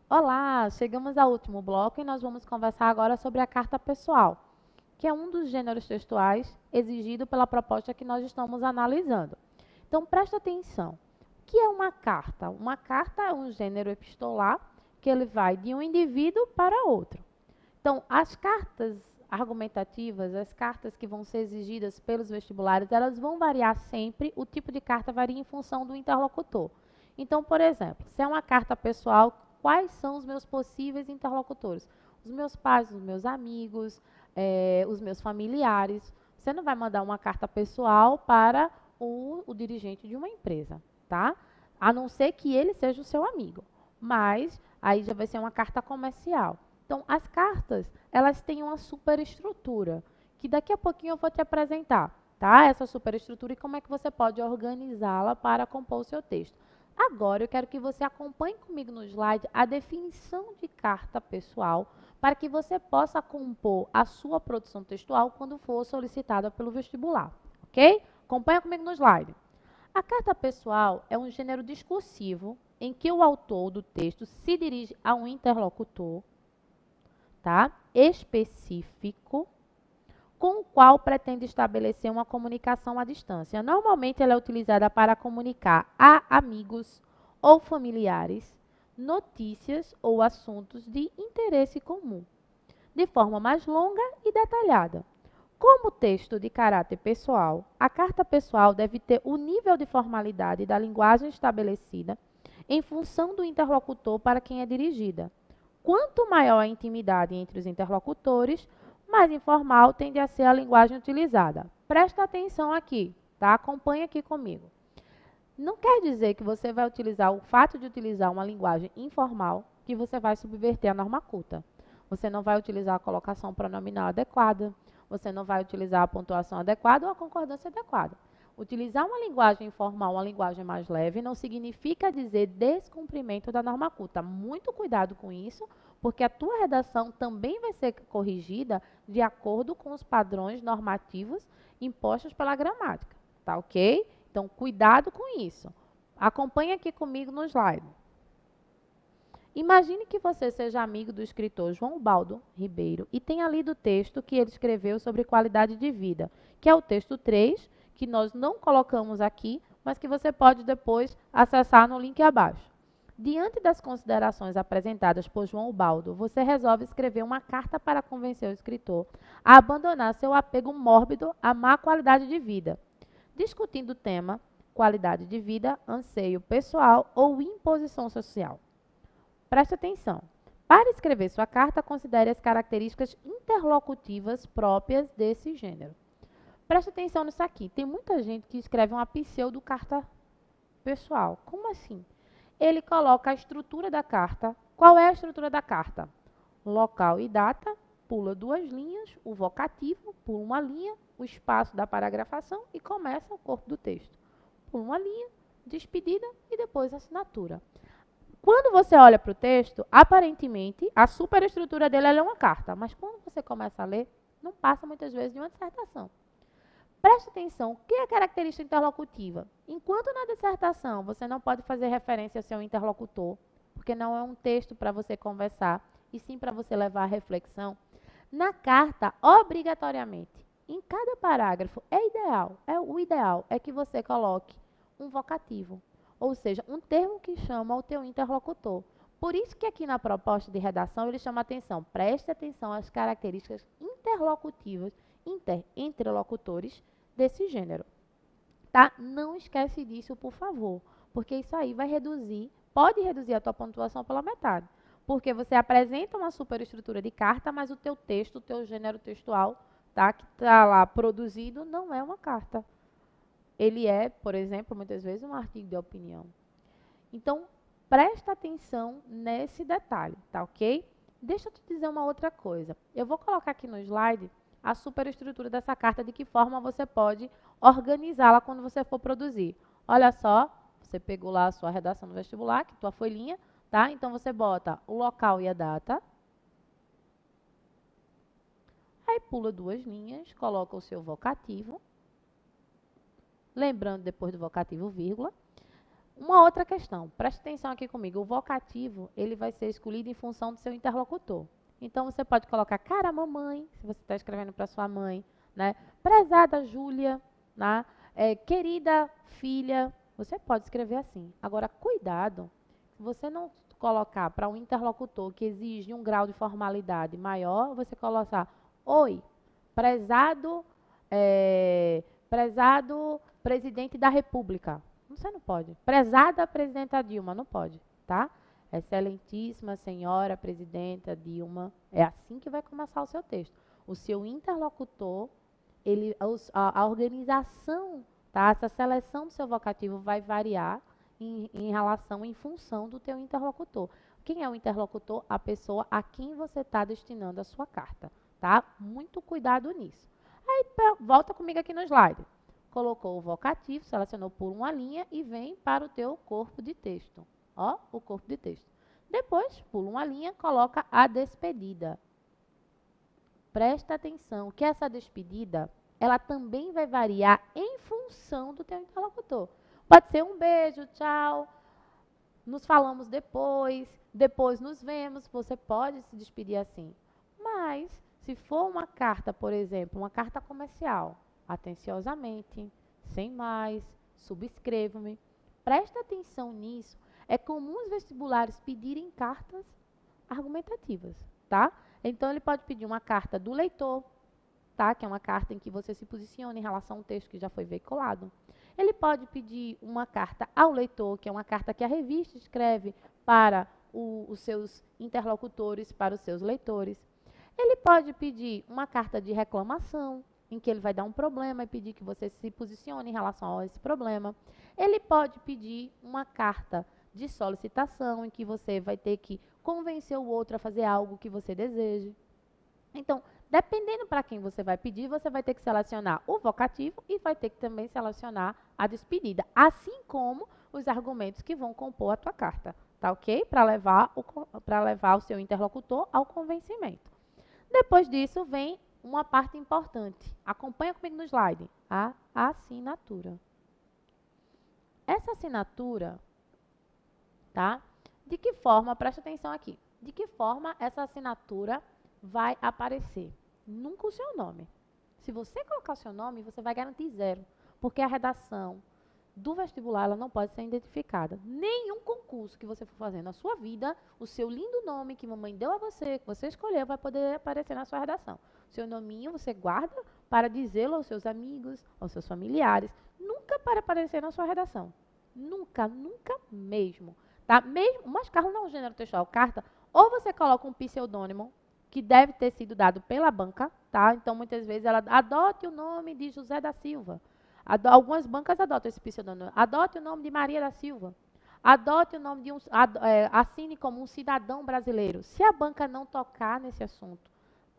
Olá, chegamos ao último bloco e nós vamos conversar agora sobre a carta pessoal, que é um dos gêneros textuais exigido pela proposta que nós estamos analisando. Então, presta atenção. O que é uma carta? Uma carta é um gênero epistolar que ele vai de um indivíduo para outro. Então, as cartas argumentativas, as cartas que vão ser exigidas pelos vestibulares, elas vão variar sempre, o tipo de carta varia em função do interlocutor. Então, por exemplo, se é uma carta pessoal, quais são os meus possíveis interlocutores? Os meus pais, os meus amigos, os meus familiares. Você não vai mandar uma carta pessoal para o dirigente de uma empresa, tá? A não ser que ele seja o seu amigo. Mas aí já vai ser uma carta comercial. Então, as cartas, elas têm uma superestrutura, que daqui a pouquinho eu vou te apresentar, tá? Essa superestrutura e como é que você pode organizá-la para compor o seu texto. Agora, eu quero que você acompanhe comigo no slide a definição de carta pessoal, para que você possa compor a sua produção textual quando for solicitada pelo vestibular, ok? Acompanha comigo no slide. A carta pessoal é um gênero discursivo em que o autor do texto se dirige a um interlocutor, tá? Específico, com o qual pretende estabelecer uma comunicação à distância. Normalmente, ela é utilizada para comunicar a amigos ou familiares notícias ou assuntos de interesse comum, de forma mais longa e detalhada. Como texto de caráter pessoal, a carta pessoal deve ter o nível de formalidade da linguagem estabelecida em função do interlocutor para quem é dirigida. Quanto maior a intimidade entre os interlocutores, mais informal tende a ser a linguagem utilizada. Presta atenção aqui, tá? Acompanhe aqui comigo. Não quer dizer que você vai utilizar o fato de utilizar uma linguagem informal que você vai subverter a norma culta. Você não vai utilizar a colocação pronominal adequada, você não vai utilizar a pontuação adequada ou a concordância adequada. Utilizar uma linguagem informal, uma linguagem mais leve, não significa dizer descumprimento da norma culta. Muito cuidado com isso, porque a tua redação também vai ser corrigida de acordo com os padrões normativos impostos pela gramática, tá ok? Então, cuidado com isso. Acompanhe aqui comigo no slide. Imagine que você seja amigo do escritor João Baldo Ribeiro e tenha lido o texto que ele escreveu sobre qualidade de vida, que é o texto 3, que nós não colocamos aqui, mas que você pode depois acessar no link abaixo. Diante das considerações apresentadas por João Baldo, você resolve escrever uma carta para convencer o escritor a abandonar seu apego mórbido à má qualidade de vida, discutindo o tema qualidade de vida, anseio pessoal ou imposição social. Preste atenção. Para escrever sua carta, considere as características interlocutivas próprias desse gênero. Preste atenção nisso aqui. Tem muita gente que escreve uma pseudo-carta pessoal. Como assim? Ele coloca a estrutura da carta. Qual é a estrutura da carta? Local e data, pula duas linhas, o vocativo, pula uma linha, o espaço da paragrafação e começa o corpo do texto. Pula uma linha, despedida e depois assinatura. Quando você olha para o texto, aparentemente, a superestrutura dele é uma carta, mas quando você começa a ler, não passa muitas vezes de uma dissertação. Preste atenção, o que é característica interlocutiva? Enquanto na dissertação você não pode fazer referência ao seu interlocutor, porque não é um texto para você conversar, e sim para você levar à reflexão, na carta, obrigatoriamente, em cada parágrafo, o ideal é que você coloque um vocativo, ou seja, um termo que chama o teu interlocutor. Por isso que aqui na proposta de redação ele chama atenção, preste atenção às características interlocutivas, entre locutores desse gênero. Tá? Não esquece disso, por favor, porque isso aí vai reduzir, pode reduzir a tua pontuação pela metade. Porque você apresenta uma superestrutura de carta, mas o teu texto, o teu gênero textual, tá, que está lá produzido, não é uma carta. Ele é, por exemplo, muitas vezes um artigo de opinião. Então, presta atenção nesse detalhe, tá ok? Deixa eu te dizer uma outra coisa. Eu vou colocar aqui no slide a superestrutura dessa carta, de que forma você pode organizá-la quando você for produzir. Olha só, você pegou lá a sua redação no vestibular, que tua folhinha, tá? Então, você bota o local e a data. Aí, pula duas linhas, coloca o seu vocativo. Lembrando, depois do vocativo, vírgula. Uma outra questão, preste atenção aqui comigo, o vocativo, ele vai ser escolhido em função do seu interlocutor. Então, você pode colocar cara mamãe, se você está escrevendo para sua mãe, né? Prezada Júlia, né? Querida filha, você pode escrever assim. Agora, cuidado, se você não colocar para um interlocutor que exige um grau de formalidade maior, você colocar, oi, prezado, prezado presidente da República. Você não pode. Prezada presidenta Dilma, não pode, tá? Excelentíssima senhora presidenta Dilma. É assim que vai começar o seu texto. O seu interlocutor, a organização, tá? Essa seleção do seu vocativo vai variar em função do teu interlocutor. Quem é o interlocutor? A pessoa a quem você está destinando a sua carta, tá? Muito cuidado nisso. Aí, volta comigo aqui no slide. Colocou o vocativo, selecionou por uma linha e vem para o teu corpo de texto. Ó, o corpo de texto. Depois, pula uma linha, coloca a despedida. Presta atenção que essa despedida, ela também vai variar em função do teu interlocutor. Pode ser um beijo, tchau, nos falamos depois, depois nos vemos, você pode se despedir assim. Mas, se for uma carta, por exemplo, uma carta comercial, atenciosamente, sem mais, subscrevo-me. Presta atenção nisso. É comum os vestibulares pedirem cartas argumentativas, tá? Então, ele pode pedir uma carta do leitor, tá? Que é uma carta em que você se posiciona em relação a um texto que já foi veiculado. Ele pode pedir uma carta ao leitor, que é uma carta que a revista escreve para os seus interlocutores, para os seus leitores. Ele pode pedir uma carta de reclamação, em que ele vai dar um problema e pedir que você se posicione em relação a esse problema. Ele pode pedir uma carta de solicitação, em que você vai ter que convencer o outro a fazer algo que você deseje. Então, dependendo para quem você vai pedir, você vai ter que selecionar o vocativo e vai ter que também selecionar a despedida, assim como os argumentos que vão compor a tua carta, tá ok? Para levar o seu interlocutor ao convencimento. Depois disso, vem uma parte importante. Acompanha comigo no slide. A assinatura. Essa assinatura, tá? De que forma, presta atenção aqui, de que forma essa assinatura vai aparecer? Nunca o seu nome. Se você colocar o seu nome, você vai garantir 0, porque a redação do vestibular ela não pode ser identificada. Nenhum concurso que você for fazer na sua vida, o seu lindo nome que mamãe deu a você, que você escolheu, vai poder aparecer na sua redação. Seu nominho você guarda para dizê-lo aos seus amigos, aos seus familiares, nunca para aparecer na sua redação. Nunca, nunca mesmo. Tá? Mesmo, mas carro não é um gênero textual, carta, ou você coloca um pseudônimo, que deve ter sido dado pela banca, tá? Então, muitas vezes, ela adote o nome de José da Silva. Algumas bancas adotam esse pseudônimo. Adote o nome de Maria da Silva. Adote o nome de assine como um cidadão brasileiro. Se a banca não tocar nesse assunto,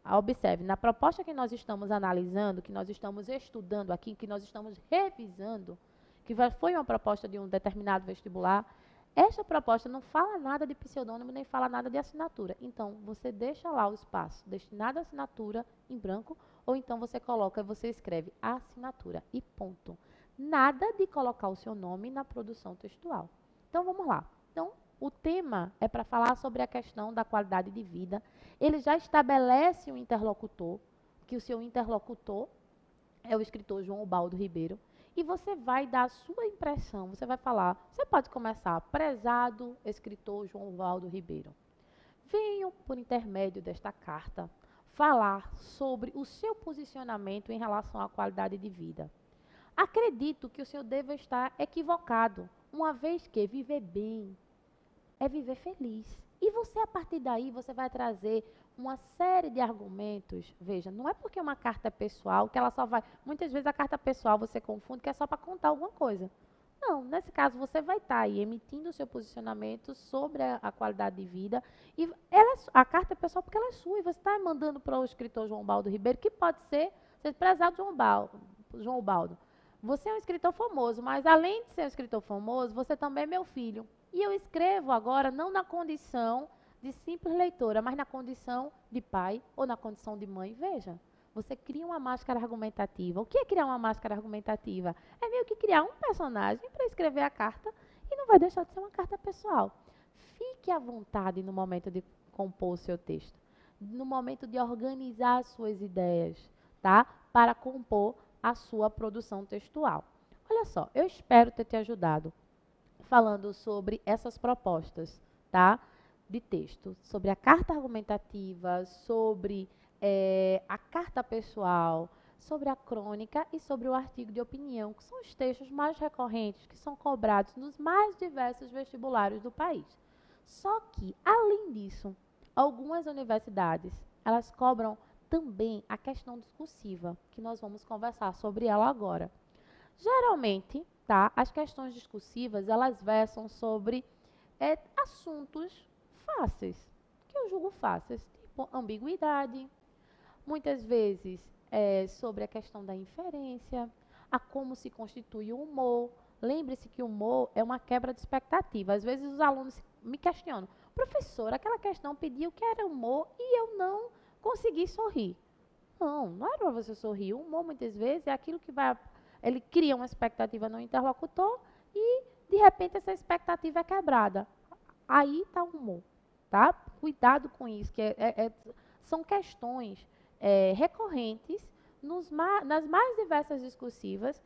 observe, na proposta que nós estamos analisando, que nós estamos estudando aqui, que nós estamos revisando, que foi uma proposta de um determinado vestibular, esta proposta não fala nada de pseudônimo, nem fala nada de assinatura. Então, você deixa lá o espaço destinado à assinatura em branco, ou então você coloca, você escreve assinatura e ponto. Nada de colocar o seu nome na produção textual. Então, vamos lá. Então, o tema é para falar sobre a questão da qualidade de vida. Ele já estabelece um interlocutor, que o seu interlocutor é o escritor João Ubaldo Ribeiro. E você vai dar a sua impressão, você vai falar, você pode começar, prezado escritor João Ubaldo Ribeiro. Venho, por intermédio desta carta, falar sobre o seu posicionamento em relação à qualidade de vida. Acredito que o senhor deve estar equivocado, uma vez que viver bem é viver feliz. E você, a partir daí, você vai trazer uma série de argumentos. Veja, não é porque uma carta é pessoal que ela só vai... Muitas vezes a carta pessoal você confunde que é só para contar alguma coisa. Não, nesse caso você vai estar aí emitindo o seu posicionamento sobre a qualidade de vida. E a carta é pessoal porque ela é sua. E você está mandando para o escritor João Ubaldo Ribeiro, que pode ser prezado João Ubaldo. Você é um escritor famoso, mas além de ser um escritor famoso, você também é meu filho. E eu escrevo agora não na condição de simples leitora, mas na condição de pai ou na condição de mãe. Veja, você cria uma máscara argumentativa. O que é criar uma máscara argumentativa? É meio que criar um personagem para escrever a carta e não vai deixar de ser uma carta pessoal. Fique à vontade no momento de compor o seu texto, no momento de organizar as suas ideias, tá? Para compor a sua produção textual. Olha só, eu espero ter te ajudado falando sobre essas propostas, tá? De texto, sobre a carta argumentativa, sobre a carta pessoal, sobre a crônica e sobre o artigo de opinião, que são os textos mais recorrentes, que são cobrados nos mais diversos vestibulares do país. Só que, além disso, algumas universidades, elas cobram também a questão discursiva, que nós vamos conversar sobre ela agora. Geralmente, tá, as questões discursivas, elas versam sobre assuntos fáceis, que eu julgo fáceis, tipo ambiguidade, muitas vezes sobre a questão da inferência, a como se constitui o humor. Lembre-se que o humor é uma quebra de expectativa. Às vezes os alunos me questionam, professor, aquela questão pediu que era humor e eu não consegui sorrir. Não, não é para você sorrir. O humor, muitas vezes, é aquilo que vai... Ele cria uma expectativa no interlocutor e, de repente, essa expectativa é quebrada. Aí está o humor, tá? Cuidado com isso, que são questões recorrentes nas mais diversas discursivas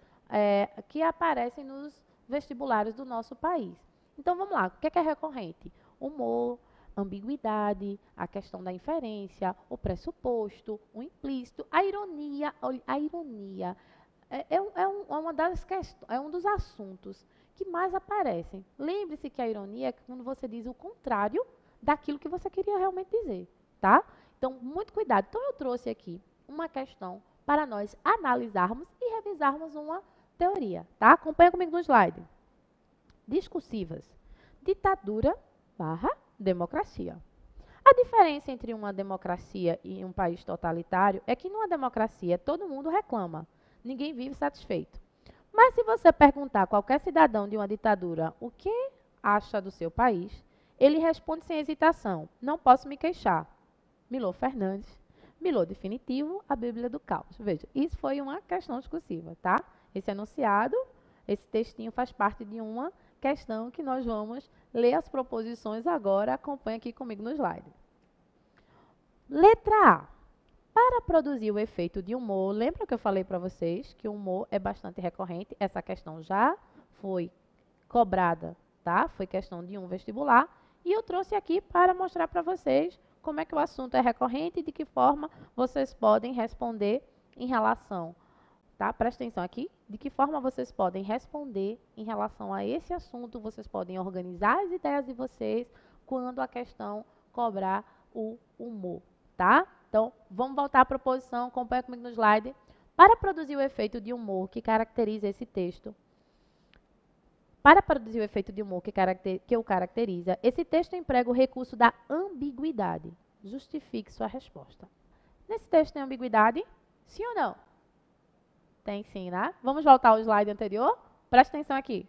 que aparecem nos vestibulares do nosso país. Então, vamos lá. O que é recorrente? Humor, ambiguidade, a questão da inferência, o pressuposto, o implícito, a ironia. A ironia é um dos assuntos que mais aparecem. Lembre-se que a ironia é quando você diz o contrário daquilo que você queria realmente dizer, tá? Então, muito cuidado. Então, eu trouxe aqui uma questão para nós analisarmos e revisarmos uma teoria, tá? Acompanha comigo no slide. Discursivas. Ditadura barra democracia. A diferença entre uma democracia e um país totalitário é que numa democracia todo mundo reclama, ninguém vive satisfeito. Mas se você perguntar a qualquer cidadão de uma ditadura o que acha do seu país, ele responde sem hesitação, não posso me queixar. Milor Fernandes, Milor definitivo, a Bíblia do Caos. Veja, isso foi uma questão discursiva, tá? Esse enunciado, esse textinho faz parte de uma questão que nós vamos ler as proposições agora. Acompanhe aqui comigo no slide. Letra A. Para produzir o efeito de humor, lembra que eu falei para vocês que o humor é bastante recorrente? Essa questão já foi cobrada, tá? Foi questão de um vestibular. E eu trouxe aqui para mostrar para vocês como é que o assunto é recorrente e de que forma vocês podem responder em relação, tá? Presta atenção aqui. De que forma vocês podem responder em relação a esse assunto, vocês podem organizar as ideias de vocês quando a questão cobrar o humor, tá? Então, vamos voltar à proposição, acompanha comigo no slide. Para produzir o efeito de humor que caracteriza esse texto, para produzir o efeito de humor que o caracteriza, esse texto emprega o recurso da ambiguidade. Justifique sua resposta. Nesse texto tem ambiguidade? Sim ou não? Tem sim, né? Vamos voltar ao slide anterior? Presta atenção aqui.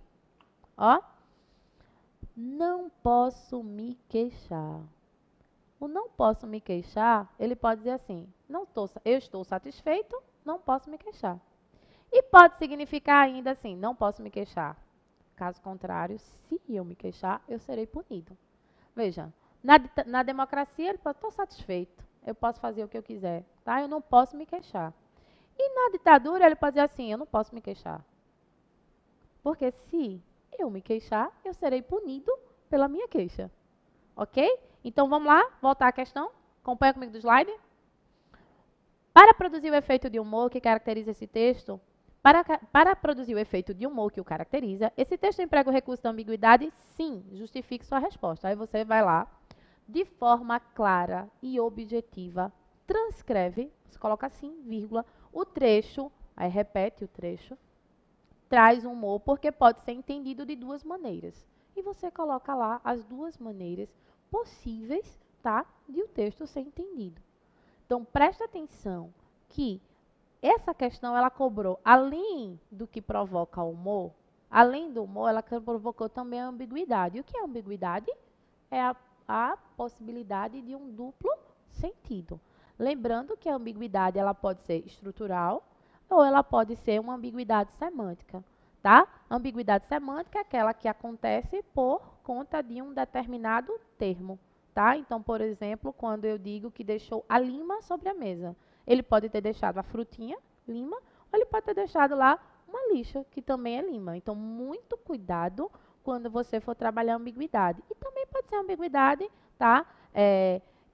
Ó. Não posso me queixar. O não posso me queixar, ele pode dizer assim, eu estou satisfeito, não posso me queixar. E pode significar ainda assim, não posso me queixar. Caso contrário, se eu me queixar, eu serei punido. Veja, na democracia, ele pode estar satisfeito, eu posso fazer o que eu quiser, tá? Eu não posso me queixar. E na ditadura, ele pode dizer assim, eu não posso me queixar. Porque se eu me queixar, eu serei punido pela minha queixa. Ok? Então, vamos lá, voltar à questão. Acompanha comigo do slide. Para produzir o efeito de humor que caracteriza esse texto, para produzir o efeito de humor que o caracteriza, esse texto emprega o recurso da ambiguidade? Sim, justifique sua resposta. Aí você vai lá, de forma clara e objetiva, transcreve, você coloca assim, vírgula, o trecho, aí repete o trecho, traz humor, porque pode ser entendido de duas maneiras. E você coloca lá as duas maneiras possíveis, tá, de o texto ser entendido. Então, presta atenção que essa questão, ela cobrou, além do que provoca o humor, além do humor, ela provocou também a ambiguidade. E o que é ambiguidade? É a possibilidade de um duplo sentido. Lembrando que a ambiguidade, ela pode ser estrutural ou ela pode ser uma ambiguidade semântica. tá? Ambiguidade semântica é aquela que acontece por conta de um determinado termo, tá? Então, por exemplo, quando eu digo que deixou a lima sobre a mesa, ele pode ter deixado a frutinha, lima, ou ele pode ter deixado lá uma lixa, que também é lima. Então, muito cuidado quando você for trabalhar ambiguidade. E também pode ser ambiguidade, tá?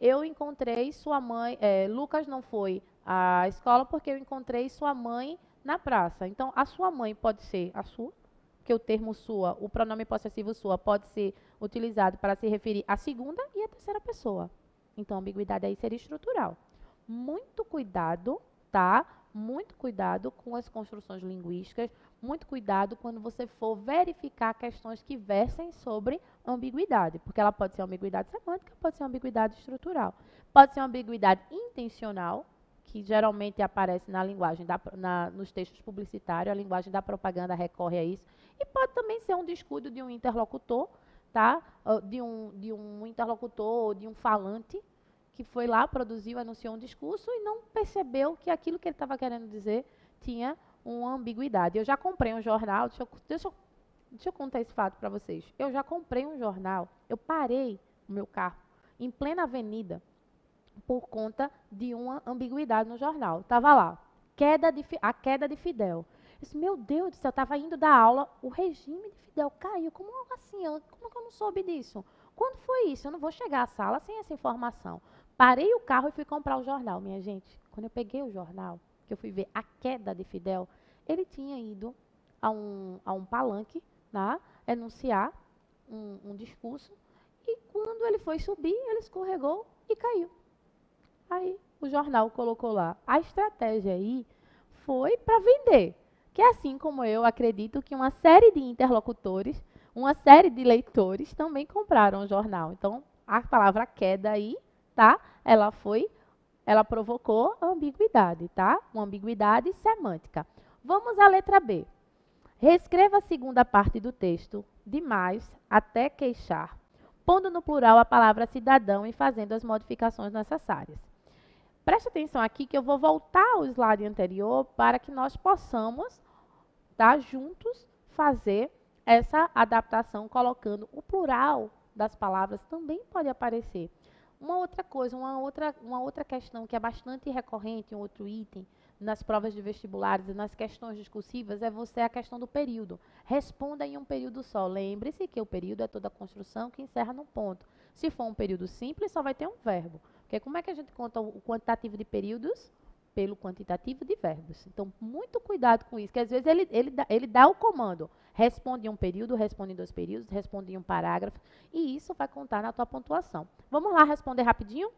Eu encontrei sua mãe, Lucas não foi à escola porque eu encontrei sua mãe na praça. Então, a sua mãe pode ser a sua, que o termo sua, o pronome possessivo sua, pode ser utilizado para se referir à segunda e à terceira pessoa. Então, a ambiguidade aí seria estrutural. Muito cuidado, tá? Muito cuidado com as construções linguísticas, muito cuidado quando você for verificar questões que versem sobre ambiguidade, porque ela pode ser ambiguidade semântica, pode ser ambiguidade estrutural. Pode ser ambiguidade intencional, que geralmente aparece na linguagem, nos textos publicitários, a linguagem da propaganda recorre a isso. E pode também ser um descuido de um interlocutor, tá? De um interlocutor ou de um falante, que foi lá, produziu, anunciou um discurso e não percebeu que aquilo que ele estava querendo dizer tinha uma ambiguidade. Eu já comprei um jornal, deixa eu contar esse fato para vocês. Eu já comprei um jornal, eu parei o meu carro em plena avenida por conta de uma ambiguidade no jornal. Estava lá, a queda de Fidel. Eu disse, meu Deus do céu, eu estava indo dar aula, o regime de Fidel caiu. Como assim? Como que eu não soube disso? Quando foi isso? Eu não vou chegar à sala sem essa informação. Parei o carro e fui comprar o jornal, minha gente. Quando eu peguei o jornal, que eu fui ver a queda de Fidel, ele tinha ido a um palanque, né, enunciar um discurso, e quando ele foi subir, ele escorregou e caiu. Aí o jornal colocou lá. A estratégia aí foi para vender. Que assim como eu acredito que uma série de interlocutores, uma série de leitores também compraram o jornal. Então, a palavra queda aí, tá? Ela provocou ambiguidade, tá? Uma ambiguidade semântica. Vamos à letra B. Reescreva a segunda parte do texto, de mais até queixar, pondo no plural a palavra cidadão e fazendo as modificações necessárias. Preste atenção aqui que eu vou voltar ao slide anterior para que nós possamos, tá, juntos fazer essa adaptação colocando o plural das palavras também pode aparecer. Uma outra coisa, uma outra questão que é bastante recorrente, um outro item nas provas de vestibulares e nas questões discursivas é a questão do período. Responda em um período só. Lembre-se que o período é toda a construção que encerra num ponto. Se for um período simples, só vai ter um verbo. Porque como é que a gente conta o quantitativo de períodos? Pelo quantitativo de verbos. Então, muito cuidado com isso, que às vezes ele dá o comando. Responde em um período, responde em 2 períodos, responde em um parágrafo, e isso vai contar na tua pontuação. Vamos lá responder rapidinho?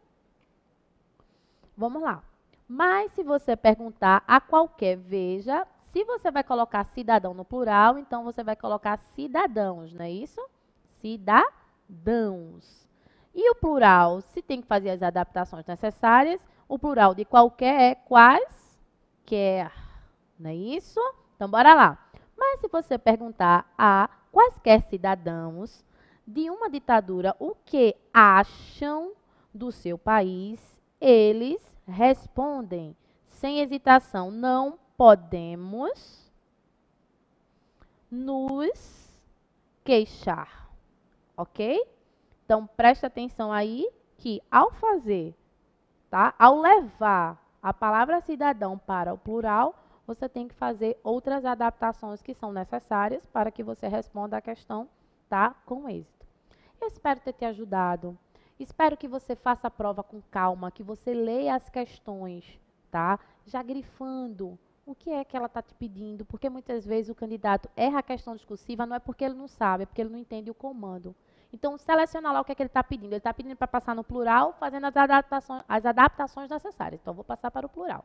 Vamos lá. Mas se você perguntar a qualquer, veja, se você vai colocar cidadão no plural, então você vai colocar cidadãos, não é isso? Cidadãos. E o plural, se tem que fazer as adaptações necessárias, o plural de qualquer é quaisquer, não é isso? Então, bora lá. Mas se você perguntar a quaisquer cidadãos de uma ditadura o que acham do seu país, eles respondem sem hesitação, não podemos nos queixar, ok? Então, preste atenção aí que ao fazer, tá? Ao levar a palavra cidadão para o plural, você tem que fazer outras adaptações que são necessárias para que você responda a questão, tá? Com êxito. Eu espero ter te ajudado. Espero que você faça a prova com calma, que você leia as questões, tá? Já grifando o que é que ela está te pedindo, porque muitas vezes o candidato erra a questão discursiva, não é porque ele não sabe, é porque ele não entende o comando. Então, seleciona lá o que é que ele está pedindo. Ele está pedindo para passar no plural, fazendo as adaptações necessárias. Então, eu vou passar para o plural.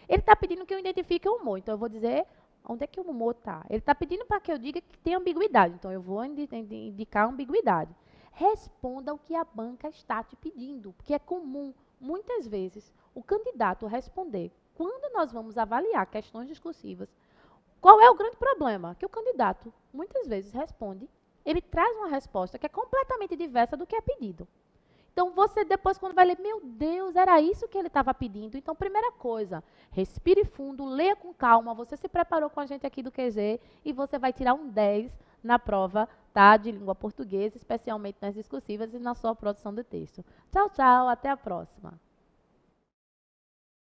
Ele está pedindo que eu identifique o humor. Então, eu vou dizer onde é que o humor está. Ele está pedindo para que eu diga que tem ambiguidade. Então, eu vou indicar ambiguidade. Responda o que a banca está te pedindo, porque é comum, muitas vezes, o candidato responder. Quando nós vamos avaliar questões discursivas, qual é o grande problema? Que o candidato, muitas vezes, responde, ele traz uma resposta que é completamente diversa do que é pedido. Então, você depois, quando vai ler, meu Deus, era isso que ele estava pedindo. Então, primeira coisa, respire fundo, leia com calma. Você se preparou com a gente aqui do QG e você vai tirar um 10 na prova, tá, de língua portuguesa, especialmente nas discursivas e na sua produção de texto. Tchau, tchau, até a próxima.